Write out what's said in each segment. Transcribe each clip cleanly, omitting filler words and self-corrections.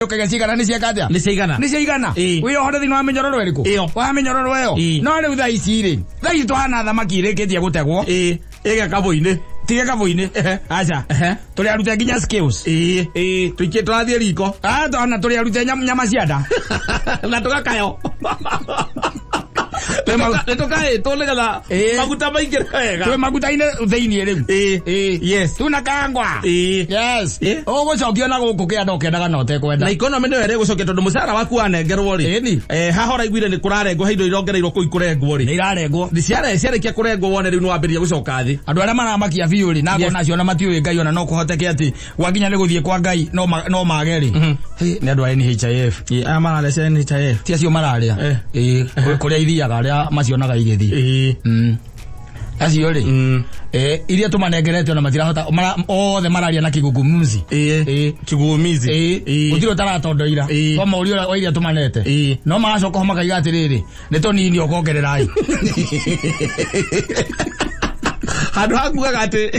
Ukagacigana ni ciakatia ni ciigana wi ohore thini wa minyororo iriku wa minyororo iyo no riu thaa ici ri thaa ici tuhana thamaki irikitie gutegwo ega kaboine tiga kaboine acha tuli arute nginya skills tuikie turathie riko tona tuli arute nyama cianda na tugakayo Netokae tolega maguta maingi wega. Twe maguta ine theini riu. Yes. Tuna kangwa. Yes. Ogocokio na guku kianda ukendaga no tekwenda. Na economy no ere gucokia tondu mucara waku wanengerwo ri. Hahora igwire ni kurarengwo heindo irongereirwo ku ikurengwo ri. Ni irarengwo. Ni ciarekia kurengwo wone riu no wambiria gucoka thi. Andu aria maramakia biu ri nago nacio na matiuĩ Ngai ona no kuhoteke ati waginya ni guthie kwa Ngai no mageri. Ni andu a NHIF. Marare NHIF. Ti acio mararia. Kuria ithiaga aria macionaga igithi. Acio ri iria tumanengerete na matirahota othe mararia na kigugumizi kigugumizi utiro taratondoira koma urio wa iria tumanete no magacoka ho makaiga atiriri ni tonini okongererai hadu hakuga ati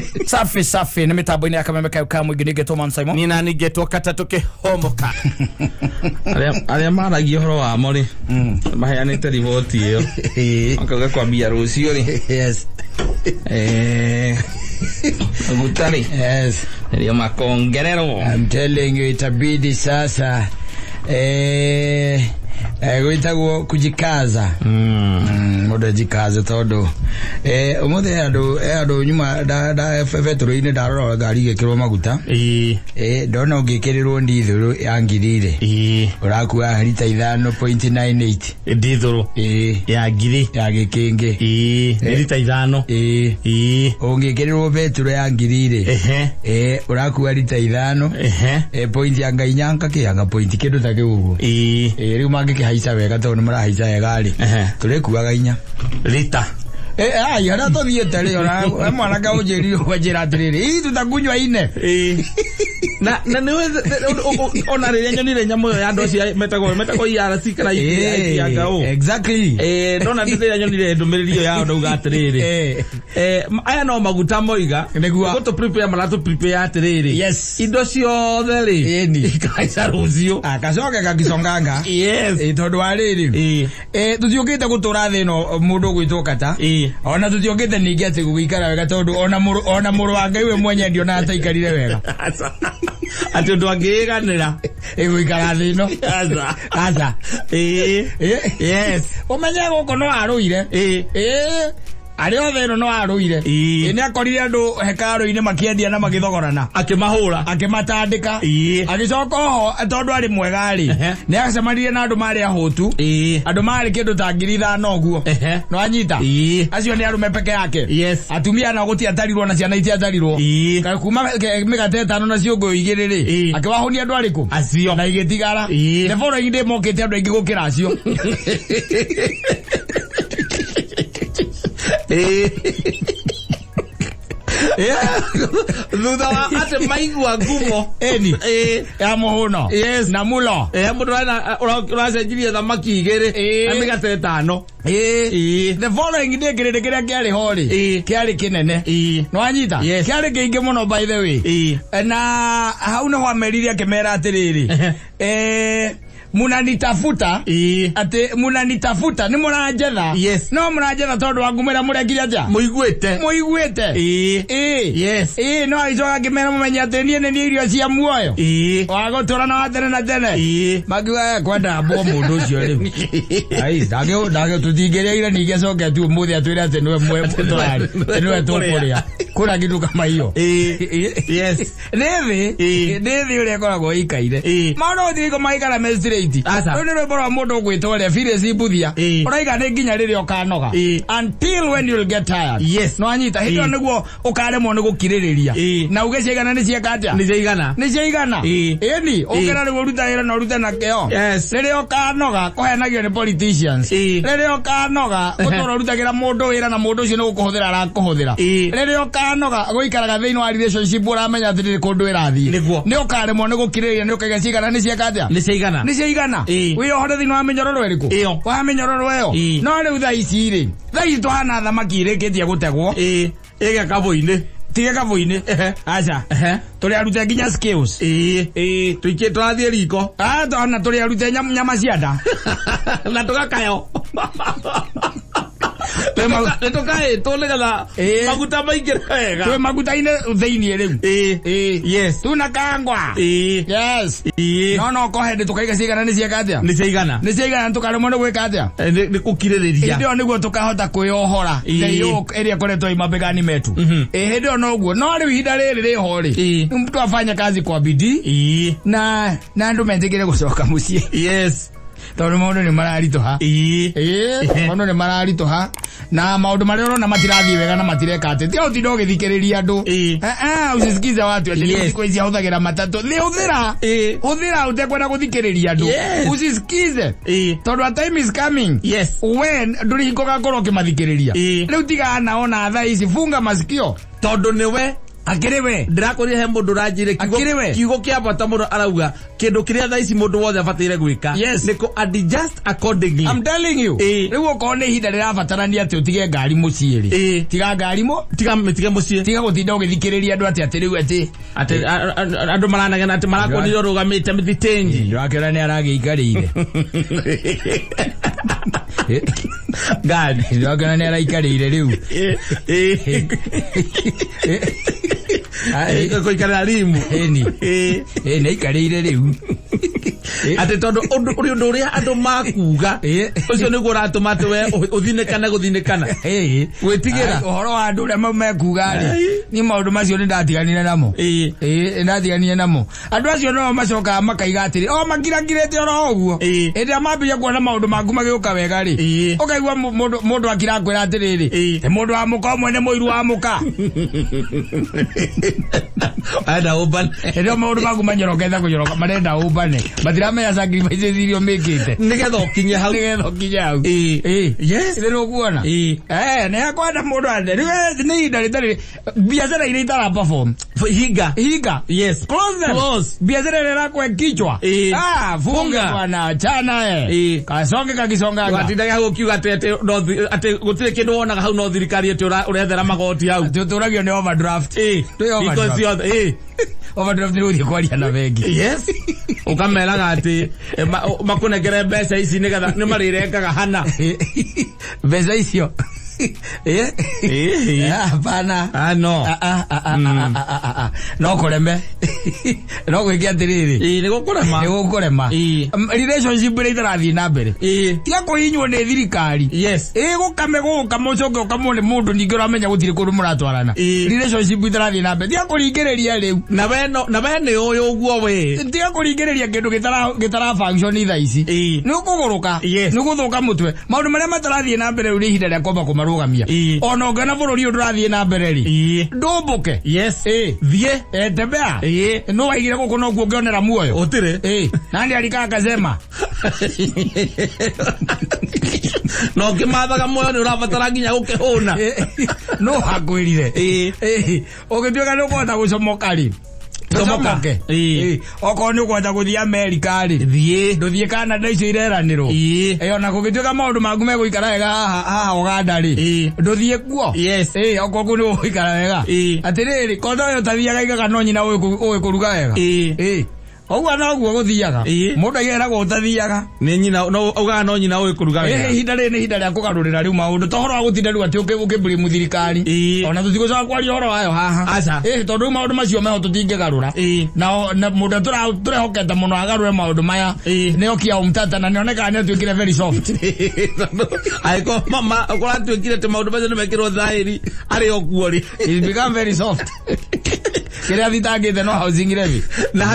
safi ni mitambo-ini ya KamemeFM mwingi ningetwo Mansaimo ni na ningetwo Kata tukihomoka aria maragia horo wa mori maheanite riboti iyo akaga kwambia rucio ri yes agutari yes ndio makongerero I'm telling you itabidi sasa gwitagwo kujikaza muda jikaza todo umuthe andu nyuma da fetro-ini ndarora ngari igikirwo maguta ndona ungikirirwo ndithuru ya ngirire urakua lita 5.98 ndithuru ya ngiri ya gikingi lita 5 ungikirirwo fetro ya ngirire urakua lita 5 point ya ngainyanka kianga point kindu ta kiugo riu mangikihaica wega tondu marahaica wega ri turikuaga inya lita ai ara to thiete ri ora mwana ka ujeri wajira atiriri tutakunywa ine na niwe ona ri nyonire nyamo ya ndo cia metago ya sikara ikianga o exactly ndona ndire nyonire ndumiriri ya ndo ugatiriri aya no maguta moiga niguo to prepare maratu prepare atiriri yes indo ciothe ri ni kaisa rucio akacoke kakisonganga yes tondu ariri tuthiukite gutura thino mundu gwitwo Kata ona tuthiukite ningi ati gugikara wega tondu ona muru wa Ngai we mwenye ndio na ataikarire wega ati ndo angiganira guikara thino aza yes umenye guko no aruire ari othe no aruire ni akorire andu hekaru-ini makiendia na magithogorana akimahura akimatandika agicoka ho tondu ari mwega ri ni acemanirie na andu mari ahotu andu mari kindu ta 5,000 oguo no anyita acio ni arume peke yake atumia na guti atarirwo na ciana iti atarirwo kuma migate 5 na ciongo igiri ri akiwahonia andu ariku acio na igitigara the following day mokete andu aingi gukira acio Lutha wa ate maigua ngumo eni ya muhuno yes na mulo mundu ana uracenjirie thamaki igiri na migate 5 the following day kirinde kiria kiari hori kiari kinene no anyita kiari kiingi muno by the way na hau no amerire akimera atiriri munanitafuta ate munanitafuta ni muranjetha no muranjetha tondu wa ngumira murekire atia muiguite yes no icoka kimera mumenya ati nie ni irio cia muoyo wagutura na tene na tene magiwa kwenda mbo mundu ucio riu ai dage tutingereire ninge coke tu muthi atwire ati niwe twari niwe tukuria kuna kitu kama hiyo yes nevi uria koragwo ikaire maundu thiko maikara mestre asa ndio bora mundu gwitore fire cibuthia uraiga ni nginya riri okanoga until when you'll get tired yes no anyita hindo niguo ukaremwo ni gukiririria na ugeciegana ni ciekatia ni ciegana eni ukera ni uruta ira na uruta na keo riri okanoga kuhenagio ni politicians riri okanoga gutora urutagira mundu ira na mundu ucio ni gukuhuthira arakuhuthira riri okanoga guikaraga thiini wa relationship uramenya ati kundu irathi ni ukaremwo ni gukiririria ni ukaiga ciegana ni ciekatia ni ciegana wi ohore thini wa minyororo iriku wa minyororo iyo no riu thaa ici ri thaa ici tuhana thamaki irikitie gutegwo ega kaboine tiga kavuini acha tuli arute nginya skills tuike twathie riko na tuli arute nyama cianda na tugakayo Netokae tolegala maguta maingi wega twe maguta ine theini riu yes tuna kangwa yes no kohende tukaiga cigana ni ciakatia ni ciigana tukaremwo ni gwika atia ni kukiririria ndio niguo tukahota kwiohora iyo area koretwo imabegani metu ndio noguo no riu ihinda riri riho ri mtu afanya kazi kwa bidii na andu mendigire gucoka mucii yes tondu maundu ni mararitoha maundu ni mararitoha na maundu maria urona matirathie wega na matireka ati ti utindo githikiriria andu usisikize watu ati siku hizi huthagira matatu ni uthira utekwenda guthikiriria andu usisikize tondu a time is coming when nduri hikoga ngoro kimathikiriria riu tiga naona thaa ici funga masikio tondu niwe akiriwe ndirakoria he mundu ranjire kiugo kia bata muno arauga kindu kiria thaa ici mundu wothe abatire gwika niko adjust accordingly. I'm telling you riu ukone ihinda rirabatarania ati utige ngari mucii ri tiga ngari tiga mucii tiga gutinda ugithikiriria andu ati riu ati andu maranagena ati marakonire rugamite mithitenji ndakira ni aragiikarire gani ndakira ni araikarire riu koikara rimu ni ikarire riu ati tondu undu uria andu makuga ucio niguo uratuma ati we guthinikana gwitigira uhoro wa andu uria mekuga ri ni maundu macio ni ndatiganire namo ndatiganire namo andu acio no macoka makaiga atiri makirangirite oro uguo indi amambia kuona maundu maku magiuka wega ri ukaigua mundu akirakwira atiriri mundu wa muka mwene muiru wa muka ada ubane ndio maundu maku manyoroketha kunyoroka marenda ubane matiramenya sacrifice irio mikite nigetha ukinye hau yes ndio kuona ne akwenda mundu ande ni ndari biashara ile itara perform higa yes close biashara ile lako kichwa funga bwana chana kasonge kakisonga watindaga hau kiuga ate gutire kindu wonaga hau no thirikari ati urethera magoti hau turagio ni overdraft overdraft ni uthi kwaria na bengi yes ukameraga ati makunengere mbeca ici nigetha ni marirengaga hana mbeca icio hapana no kureme no gwikia atiriri ni gukurema relationship ire itarathie na mbere tiga kuhinywo ni thirikari gukame gukamucoke ukamone mundu ningi uramenya gutire kundu muratwarana relationship itarathie na mbere tiga kuringiriria riu na bene uyu uguo we tiga kuringiriria kindu gitara function thaa ici ni ukuguruka ni guthuka mutwe maundu maria matarathie na mbere uri ihinda ria kwamba kumarugamia ona ungena bururi ndurathie na mbere ri ndumbuke thie tembea no waigire guku no guo ngionera muoyo utire nani alika akasema no kimathaga muoyo ni urabatara nginya gukihuna no hakwirire ugituika ni ukwenda gucomoka ri tomoke oko ni kwenda guthia America ri nduthie Canada icio ireraniro ona kugituika maundu maku meguikara wega haha Uganda ri nduthie kuo oko ku ni guikara wega atiriri kondo yo tathiaga igaga no nyina uwe kuruga wega ogwa no guo guthiaga mundu agera gutathiaga ni nyina no uga no nyina uwe kuruga wega hinda ri ni hinda ria kugarurira riu maundu tohoro wa gutinda riu ati ukiburi muthirikari ona tutigucoka kwaria horo wayo haha aca tondu maundu macio meho tutingigarura na mundu turehokete muno agarure maundu maya nio kia umtata na nioneka ni tuikire very soft aiko mama ukora tuikire te maundu macio ni mekirwo thairi ari okuo ri it become very soft kiria thitangite no housing levy na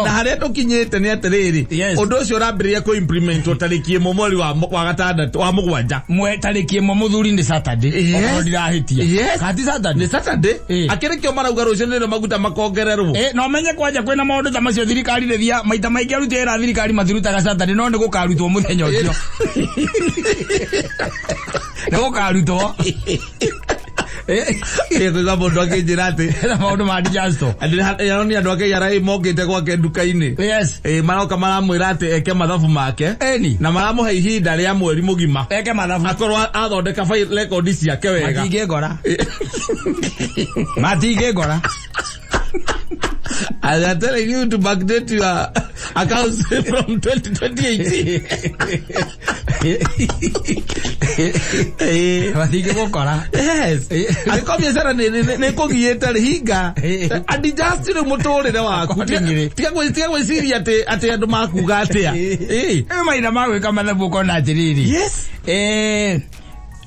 haria tukinyite ni atiriri undu ucio urambiriria ku implement utarikie mweri wa gatandatu wa mugwanja tarikie muthuri ni Saturday ono ndirahitia kati Saturday akirikio marauga rucio ni maguta makongererwo no menye kwanja kwina maundu ta macio thirikari rithia maita maingi arutira thirikari mathirutaga Saturday no ni gukarutwo muthenya ucio ni gukarutwo Kwa mundu akijirate na maundu ma dijasto ni andu ake yarai mokite gwake nduka-ini yes maroka maramwira ati eke mathabu make eni na maramuhe ihinda ria mweri mugima eke mathabu akorwo athondeka record ciake wega matige ngora I tell you to backdate your accounts from 2028. Matige gukora. Yes. Ariko biashara ne kugiyeta hinga. Andi just ni muturire waku. Tiga gwiciria ati andu makuga atia. Maina magwika mathabu kona atiriri. Yes.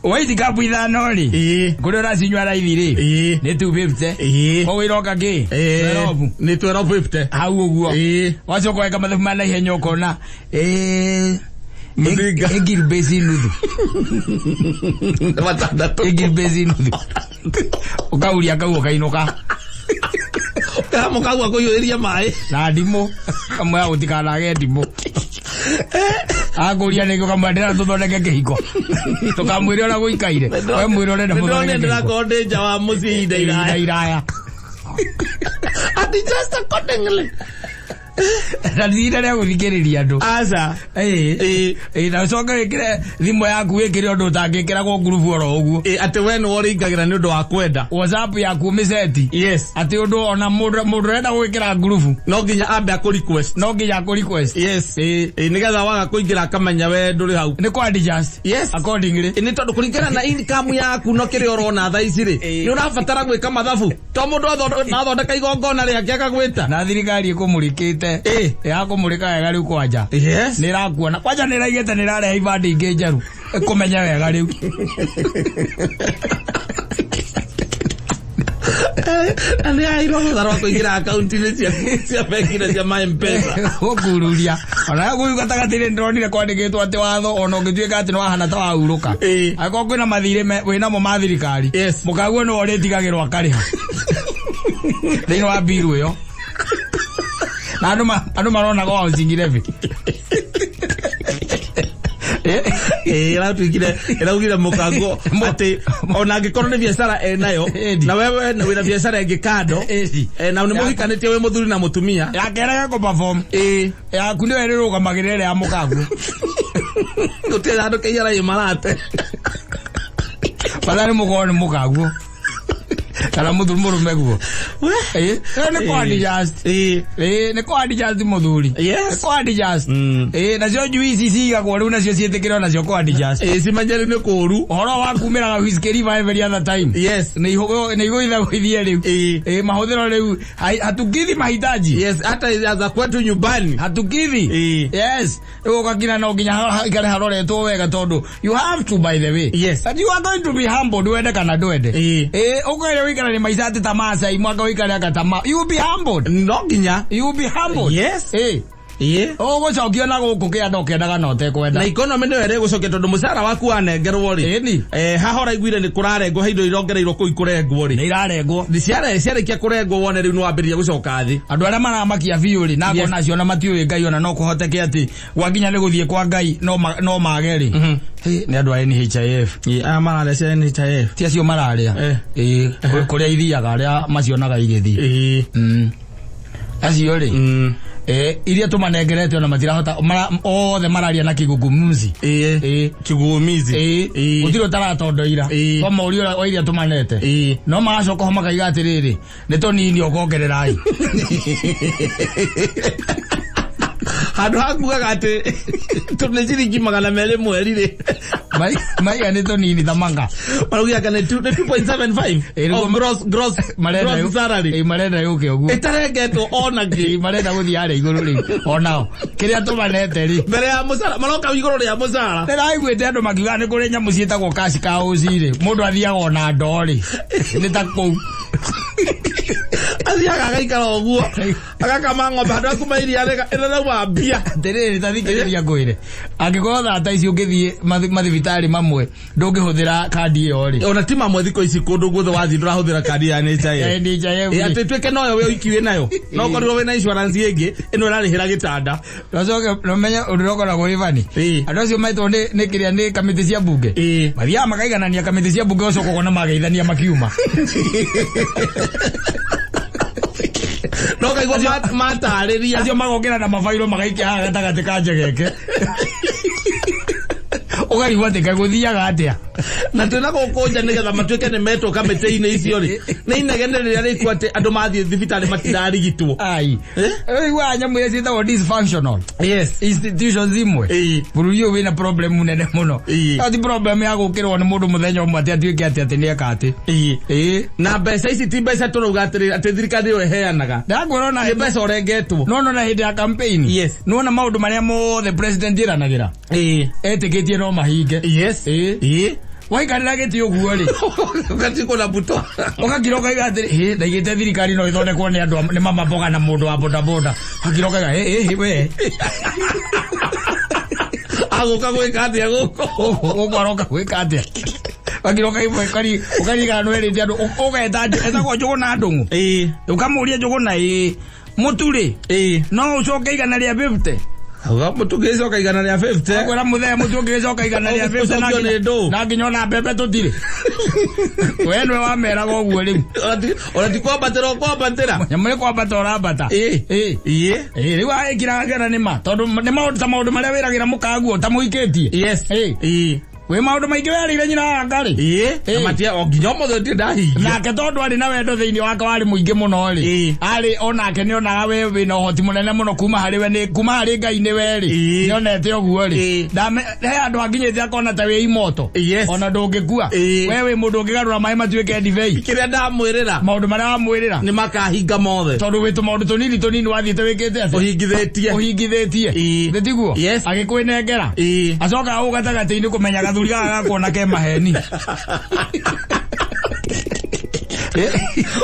Waiti kapu ithano ri kuri uracinywa raithi ri ni 250 o wiroka ki 12 ni 1250 hau uguo wacoka weka mathabu ma naihenya ukona egiri besi nuthu egiri besi nuthu ukauria kau ukainuka kamo kau akuiyuria mai na ndimo kamwe gutikanage ndimo aguria nego kamandira tuthondeke kihiko tukamwire ora guikaire we mwire ora muthondeke ndira konde nja wa mucii iraya ati just accordingly na thira ria guthikiriria andu aca na coka wikire thimu yaku wikire undu utangikira go group oro uguo ati we no uringagira ni undu wa kwenda WhatsApp yaku miseti yes ati undu ona mundu renda gwikira group no nginya ambe aku request yes nigetha waga kuingira akamenya we nduri hau ni kwa adjust yes accordingly ni tondu kuringana na income yaku no kiri orona tha ici ri ni urabatara gwika mathabu to mundu athondeka igongona riake akagwita na thirikari ikumurikite ya kumurika wega riu kwanja yes ni rakuona kwanja ni raigete ni rareha ibandi ingi njeru kumenya wega riu ani airo tharo kuingira account ni cia bengi cia M-Pesa ukururia ona guyu gatagatire ndronire kwandikitwo ati watho ona ngituika ati no hana ta wauruka ako kwina mathire wina mo mathirikari mukaguo no oritigagirwa akariha thini wa biru yo na andu marona go zingire vi iraugire mukango ati ona ngikorwo ni biashara nayo na wewe wina biashara ingi kando na ni muhikanitie we muthuri na mutumia yakerega ko perform yaku ni weruga magirere ya mukango gutira andu keiyara imarate padari mugone mukango kana muthuri murume guo ni kwa adjust ni kwa adjust muthuri yes kwa adjust na cio juici cigagwo riu nacio cietikirwo nacio kwa adjust cimanyeri ni kuru horo wa kumira ga whiskey river every other time yes ni igwitha gwithie riu mahuthiro riu hatukithi mahitaji yes hata za kwetu nyumbani hatukithi yes ukakina no nginya ikare haroretwo wega tondu you have to by the way yes but you are going to be humble wende kana ndwende ukwire wikara ni maisha ati tamasa mwaka wikare akatama you be humbled no nginya you be humbled yes ogo cokio na guku kia ndokendaga no tekwenda na economy no ere gucokia tondu mucara waku anengerwo ri hahora igwire ni kurarengwo heindo irongereirwo ku ikurengwo ri ni irarengwo ciarekia kurengwo wone riu no wambiria gucoka thi andu aria maramakia biu ri na ngona cio na matiuwi ngai ona no kuhoteke ati gwakinya ni guthie kwa ngai no mageri ni andu a NHIF marare NHIF ti acio mararia kuria ithiaga aria macionaga igithii acio ri iria tumanengerete ona matirahota othe mararia na kigugumizi kigugumizi utiro taratondoira koma urio wa iria tumanete no magacoka ho makaiga atiriri ni tonini okongererai handu hakugaga ati tuneciringi 200 mweri ri mai ni tonini tamanga marugia kana 2.75 gross salary marenda yuke oguo itarengetwo ona ki marenda guthia ari iguru ri onao kiria tumanete ri mbere ya musara maroka iguru ri ya musara ndiraiguite andu makiuga ni kuri nyamu cietagwo cash cows ri mundu athiaga ona ndori ni ta kou Aziaga gaikara oguo. Agakama ng'ombe handu akumairi arega ena wa bia. Terere tathikiriria ngwire. Angikoro thata ici ungithie mathibitari mamwe ndungihuthira kandi iyo ri. Ona ti mamwe thiko ici kundu guothe wathi ndurahuthira kandi ya NHIF. NHIF. Ati tweke noyo we ikiwe nayo. No korirwo we na insurance ingi ino rarihira gitanda. Twacoke nomenya undirokora go Ivani. Andu acio maitwo ni kiria ni kamiti cia bunge. Mathia makaiganania kamiti cia bunge ucio kogona mageithania makiuma. No kaigwa matariria acio magokera na mafairo magaikia haga gatagati ka njegeke. Ugarigwa tika guthiaga atia na twina gukunja nigetha matuike ni metwo kamiti-ini icio ri ni inegenereria riku ati andu mathie thibitari matirarigitwo ai wa nyamu ya citagwo dysfunctional institutions imwe bururi uyu wina problem munene muno ati problem ya gukirwo ni mundu muthenya umwe ati atuike ati ni ekati na mbeca ici ti mbeca turuga ati thirikari yo iheanaga ndagwira na mbeca urengetwo no na hindi ya campaign no maundu maria mothe president iranagira etikitie no mahinge waikarira giti uguo ri ugatiko na buto ugakiroka igati ndaigite thirikari no ithondekwo ni andu ni mama mboga na mundu wa boda boda akiroka we aguka gwika atia guko ugaroka gwika atia akiroka iwe kari ukariga no eri andu ugeta etagwo njuguna ndungu ukamuria njuguna muturi no ucoke igana ria 50 Uga mutugezo kaigana ria 50 agora muthea mutugezo kaigana ria 50 na nginyona bebe tutire wenwe wa mera go guo riu ora kwambatira nyamwe kwambatora bata riu aikira ngana ni ma tondu ni maundu maria wiragira mukaguo ta muiketie we maundu maingi werire nyina ngari matia onginya muthe ndahingi nake tondu ari na wendo thiini wake wari muingi muno ri ari onake ni onaga we wina uhoti munene muno kuma hari we ni kuma hari Ngai ni weri nionete oguo ri he andu anginyite akona ta we imoto ona ndungikua we wi mundu ungigarura mai matuike ndivei kiria ndamwirira maundu maria wamwirira ni makahinga mothe tondu witu maundu tunini wathiite wikite ati uhingithitie nditiguo agikwinengera acoka ugatagati-ini kumenyaga thuri gagakuona ke maheni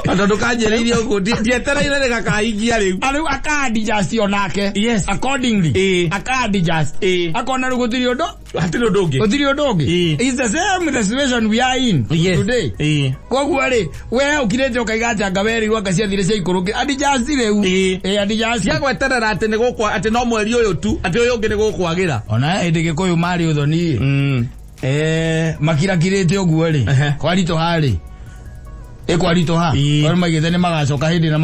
ando ndukanjeririe uguo ndietereire ni gakahingia riu ariu akadijust onake accordingly akadijust akona riu gutiri undu gutiri undu ungi is the same with the situation we are in today koguo ri we ukirete ukaiga anga werirwo anga ciathire cia ikuruki adijust riu adijust cia gweterera ati ni gukwa ati no mweri uyu tu ati uyu ungi ni gukwagira ona hindi Gikuyu mari uthoni makirakirite uguo ri kwarito hari ekwarito ha ori magite ni magacoka hindi na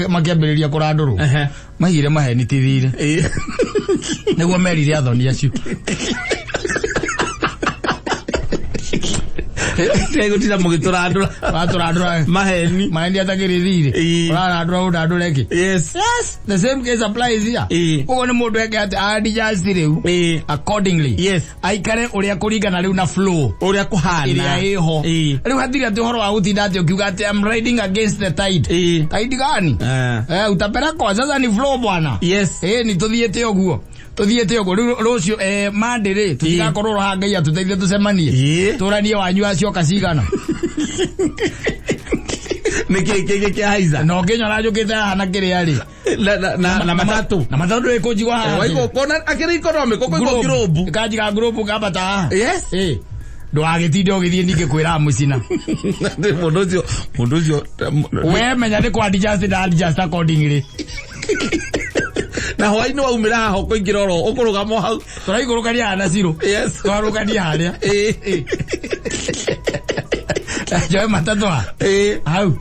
makiambiriria kuranduru magire maheni tithire niguo merire athoni acio gutira mugiturandura baturandura maheni atagirithire urarandura udandureki the same case applies here ugo ni mundu eke ati adjust riu accordingly aikare uria kuringana riu na flow uria kuhana iria iho riu hatiri ati horo wa gutinda ati ukiuga ati I'm riding against the tide tide gani utapera kwa sasa ni flow bwana ni tuthiete oguo rucio mandire tutigakorwo ha Ngai atuteithie tucemanie turanie wanyu acio kacigana niki haiza no nginyora njukite hana kiria ri na matatu ikunjigwa ha waiko kona akiri economic koko group kajiga group ngabata ndwagitinde ugithie ninge kwira mucina mundu ucio we menya ni kwa adjust accordingly na hwaini waumira haho kuingira ro ukurugamo hau turaigurukania na zero twarugania haria joe matatu hau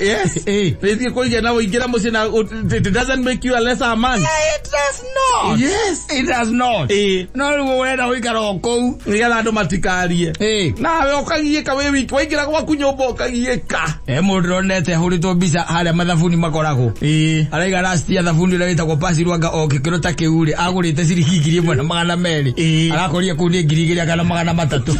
rithie kuingira na uingira mucina it doesn't make you a lesser man it does not it does not no ruo wenda uikara kou nigetha andu matikarie nawe ukagieka we wiki waingira gwaku nyumba ukagieka mundu ronete huritwo mbica haria mathabuni makoragwo araiga last year thabuni uria witagwo pasi rwanga okikiro ta kiuri agurite ciringi 1,200 arakoria kuu ni 2,000 kana 300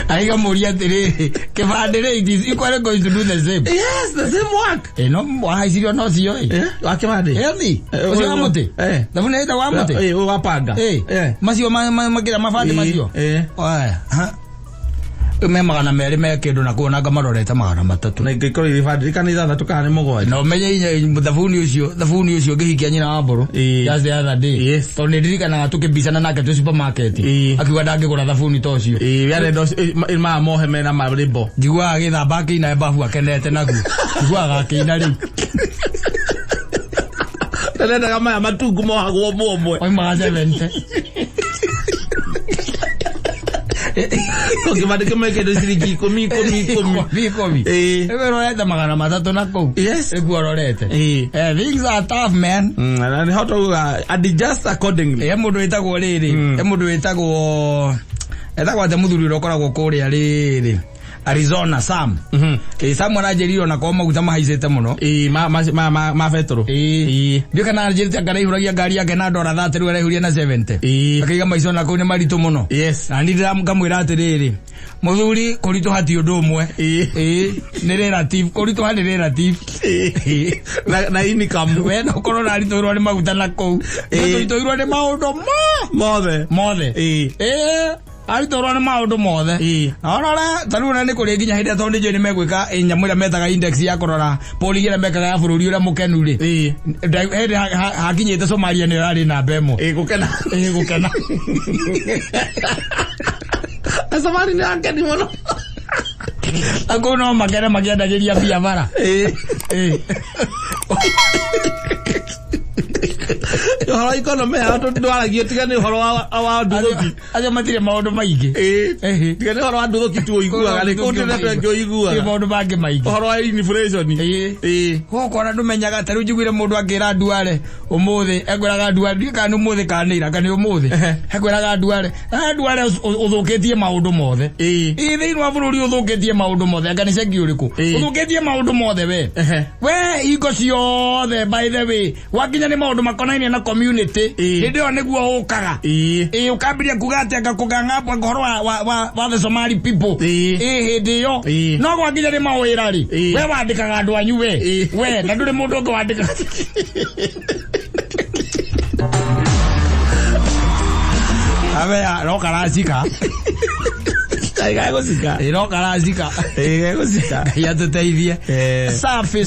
aiga muria tiri kibandire it is equally going to do the same the same work no wahaicirio no cio wakibande ucio wa muti thabuni ita wa muti wapanga macio magira mabande macio me magana meri me kindu na kuona ngamarorete magana matatu na ngikoro irifadiri kanitha thatu kana ni mugwanja no menye thabuni ucio ngihikia nyina wa mburu just the other day yes to ndirikana tukibisana nake tu supermarket akiwa ndangigura thabuni to ucio yale ndo ma mohe mena maribo njigua agithamba akina bafu akenete naguo njigua akina riu nenda kama ya matungu mohagwo momwe oi magaze vente ukibadilika mweke ndo shilingi 10 rorete magana matatu na kou yes rorete things are tough man and how to adjust accordingly mundu witagwo riri mundu witagwo ate muthuri rokoragwo kuria riri Arizona Sam Sam wanajerio na kwa maguta mahaicete muno ma fetro ndio kana ajeria ngara ihuragia ngari yake na dora 30 riu arahuria na 70 akiga maico na kau ni maritu muno yes na ndira kamwira atiriri muthuri kurito hati undu umwe ni relative kurito hati relative na income we no korona aritorwa ni maguta na kau aritorwa ni maundu mothe aritorwa ni maundu mothe ona taruna ni kuri nginya hinde tondu je ni megwika nyamwira metaga index ya korora poligira mekaga ya bururi ura mukenu ri hinde hakinyite Somalia ni rari na bemo gukena Somali ni akeni muno akono magere magiendagiria biavara horo economy ato ndwaragio tigane horo wa nduruki aje matire maundu maingi tigane horo wa nduruki tu iguaga ni kundu na twenjo iguaga maundu bangi maingi horo wa inflation hoko na ndumenyaga taru njiguire mundu angira nduare umuthi ekwiraga nduare kana umuthi kanira kana umuthi ekwiraga nduare uthukitie maundu mothe thiini wa bururi uthukitie maundu mothe kana cengi uriku uthukitie maundu mothe we iko ciothe by the way wakinya ni maundu makonainie na community ndio niguo ukaga ukambiria kugate ngakuganga kwa ngoro wa the Somali people hindi yo no gwakinya ni mawira ri we wandikaga andu anyu we na nduri mundu ngo wandika awe roka razika aiga gusika roka razika gusika ya tuteithie safi